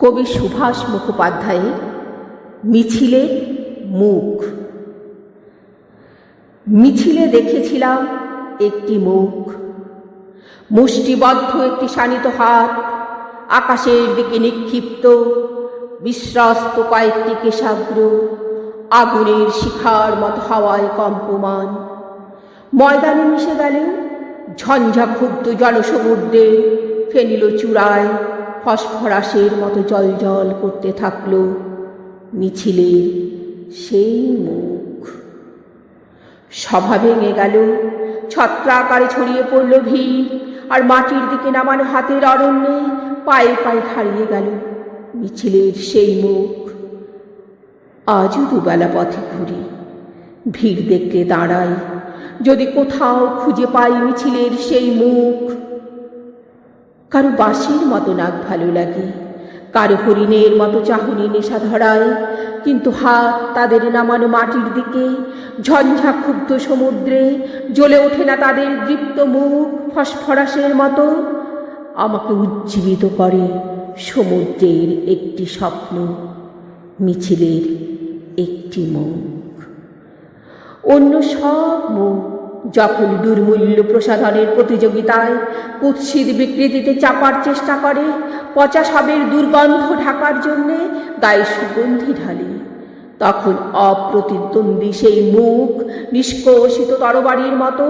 কবি সুভাষ মুখোপাধ্যায়ের মিছিলের মুখ। মিছিলে দেখেছিলাম একটি মুখ, মুষ্টিবদ্ধ একটি শানিত হাত, আকাশের দিকে নিক্ষিপ্ত বিশ্বস্ত কয়েকটি কেশাগ্র, আগুনের শিখার মতো হাওয়ায় কম্পমান। ময়দানে মিশে গেলেও ঝঞ্ঝাক্ষুব্ধ জনসমুদ্রে ফেনিল চূড়ায় ফসফরাসের মতো জলজল করতে থাকল মিছিলের সেই মুখ। সভা ভেঙে গেল, ছত্রাকারে ছড়িয়ে পড়ল ভিড়, আর মাটির দিকে নামানো হাতের অরণ্যে পায়ে পায়ে হারিয়ে গেল মিছিলের সেই মুখ। আজও দুবেলা পথে ঘুরি, ভিড় দেখলে দাঁড়াই, যদি কোথাও খুঁজে পাই মিছিলের সেই মুখ। কারো বাঁশির মতো নাক ভালো লাগে, কারো হরিণের মতো চাহনি নেশা ধরায়, কিন্তু হাত তাদের নামানো মাটির দিকে ঝঞ্ঝাক্ষুব্ধ সমুদ্রে জ্বলে ওঠে না তাদের দীপ্ত মুখ ফসফরাসের মতো। আমাকে উজ্জীবিত করে সমুদ্রের একটি স্বপ্ন, মিছিলের একটি মুখ। অন্য সব মুখ যখন দুর্মূল্য প্রসাধনের প্রতিযোগিতায় কুৎসিত বিকৃতিতে চাপার চেষ্টা করে, পচা সাবের দুর্গন্ধ ঢাকার জন্যে গায়ে সুগন্ধি ঢালে, তখন অপ্রতিদ্বন্দ্বী সেই মুখ নিষ্কোষিত তরবারির মতো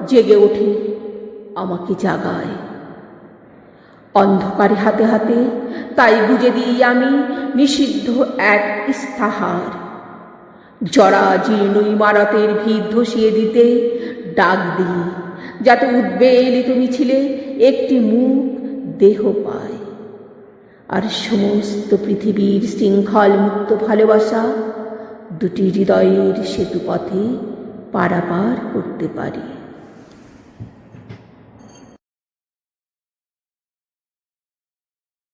জেগে ওঠে, আমাকে জাগায়। অন্ধকারে হাতে হাতে তাই গুজে দিই আমি নিষিদ্ধ এক ইস্তাহার, জরা জীর্ণ ইমারতের ভিত ধসিয়ে দিতে ডাক দিই, যাতে উদ্বেলিত মিছিলে একটি মুখ দেহ পায়, আর সমস্ত পৃথিবীর শৃঙ্খল মুক্ত ভালোবাসা দুটি হৃদয়ের সেতুপথে পারাপার করতে পারি।